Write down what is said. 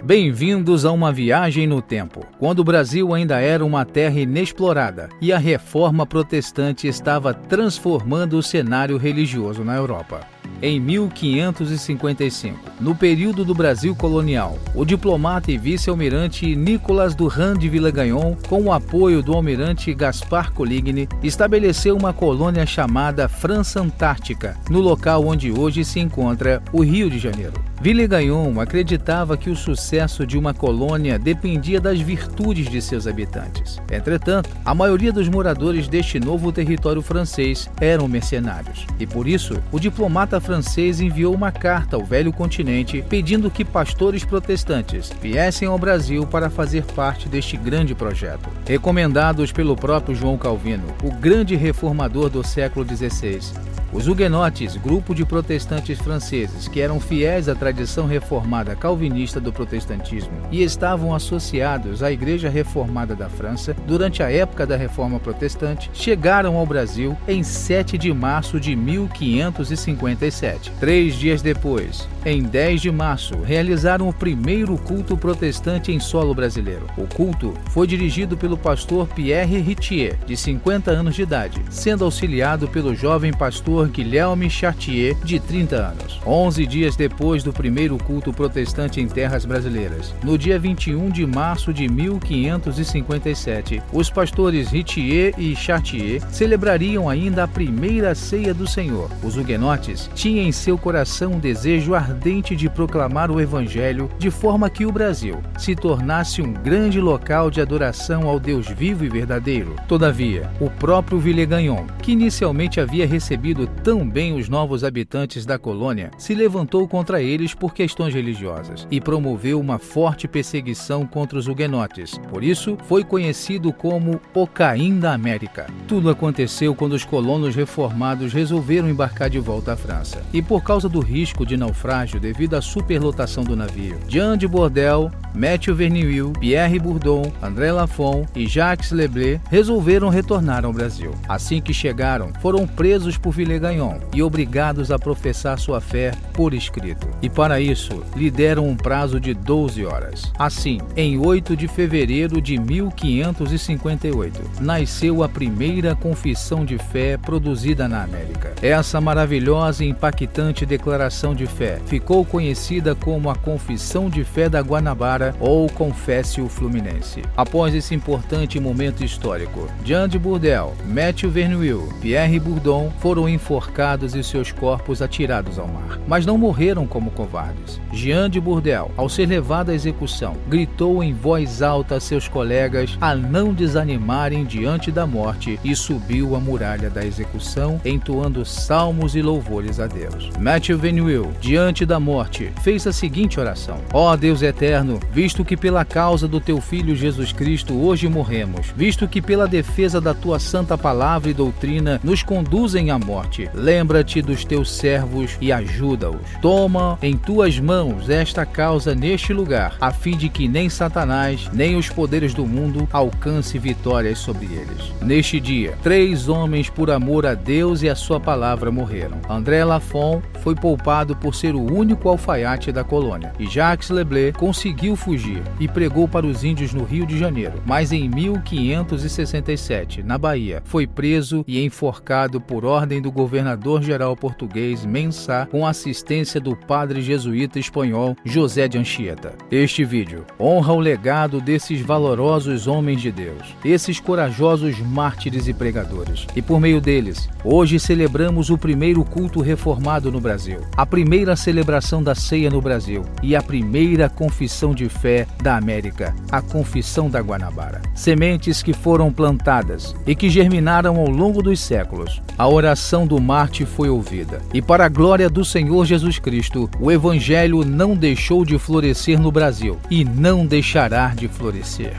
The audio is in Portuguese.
Bem-vindos a uma viagem no tempo, quando o Brasil ainda era uma terra inexplorada e a reforma protestante estava transformando o cenário religioso na Europa. Em 1555, no período do Brasil colonial, o diplomata e vice-almirante Nicolas Durand de Villegagnon, com o apoio do almirante Gaspar Coligny, estabeleceu uma colônia chamada França Antártica, no local onde hoje se encontra o Rio de Janeiro. Villegagnon acreditava que o sucesso de uma colônia dependia das virtudes de seus habitantes. Entretanto, a maioria dos moradores deste novo território francês eram mercenários, e por isso, o diplomata francês enviou uma carta ao velho continente pedindo que pastores protestantes viessem ao Brasil para fazer parte deste grande projeto. Recomendados pelo próprio João Calvino, o grande reformador do século XVI, os huguenotes, grupo de protestantes franceses que eram fiéis à tradição reformada calvinista do protestantismo e estavam associados à Igreja Reformada da França durante a época da Reforma Protestante, chegaram ao Brasil em 7 de março de 1557. 3 dias depois, em 10 de março, realizaram o primeiro culto protestante em solo brasileiro. O culto foi dirigido pelo pastor Pierre Ritier, de 50 anos de idade, sendo auxiliado pelo jovem pastor Guilherme Chartier, de 30 anos. 11 dias depois do primeiro culto protestante em terras brasileiras, no dia 21 de março de 1557, os pastores Ritier e Chartier celebrariam ainda a primeira ceia do Senhor. Os huguenotes tinham em seu coração um desejo ardente de proclamar o Evangelho de forma que o Brasil se tornasse um grande local de adoração ao Deus vivo e verdadeiro. Todavia, o próprio Villegagnon, que inicialmente havia recebido tão bem os novos habitantes da colônia, se levantou contra eles por questões religiosas e promoveu uma forte perseguição contra os huguenotes. Por isso, foi conhecido como o Caim da América. Tudo aconteceu quando os colonos reformados resolveram embarcar de volta à França. E por causa do risco de naufrágio devido à superlotação do navio, Jean de Bordel, Mathieu Verneuil, Pierre Bourdon, André Lafon e Jacques Leblé resolveram retornar ao Brasil. Assim que chegaram, foram presos por Villegagnon e obrigados a professar sua fé por escrito. E para isso, lhe deram um prazo de 12 horas. Assim, em 8 de fevereiro de 1558, nasceu a primeira confissão de fé produzida na América. Essa maravilhosa e impactante declaração de fé ficou conhecida como a Confissão de Fé da Guanabara ou Confessio Fluminense. Após esse importante momento histórico, Jean de Bordel, Mathieu Verneuil, Pierre Bourdon foram enforcados e seus corpos atirados ao mar. Mas não morreram como covardes. Jean de Bordel, ao ser levado à execução, gritou em voz alta a seus colegas a não desanimarem diante da morte e subiu a muralha da execução, entoando salmos e louvores a Deus. Mathieu Verneuil, diante da morte, fez a seguinte oração: Ó Deus eterno, visto que pela causa do teu Filho Jesus Cristo hoje morremos, visto que pela defesa da tua santa palavra e doutrina nos conduzem à morte, lembra-te dos teus servos e ajuda-os. Toma em tuas mãos esta causa neste lugar, a fim de que nem Satanás, nem os poderes do mundo alcance vitórias sobre eles. Neste dia, 3 homens por amor a Deus e a sua palavra morreram. André Lafon foi poupado por ser o único alfaiate da colônia, e Jacques Leblé conseguiu fugir e pregou para os índios no Rio de Janeiro. Mas em 1567, na Bahia, foi preso e enforcado por ordem do governador-geral português Mensah, com assistência do padre jesuíta espanhol José de Anchieta. Este vídeo honra o legado desses valorosos homens de Deus, esses corajosos mártires e pregadores. E por meio deles, hoje celebramos o primeiro culto reformado no Brasil, a primeira celebração da ceia no Brasil e a primeira confissão de fé da América, a Confissão da Guanabara. Sementes que foram plantadas e que germinaram ao longo dos séculos. A oração do Marte foi ouvida. E para a glória do Senhor Jesus Cristo, o Evangelho não deixou de florescer no Brasil e não deixará de florescer.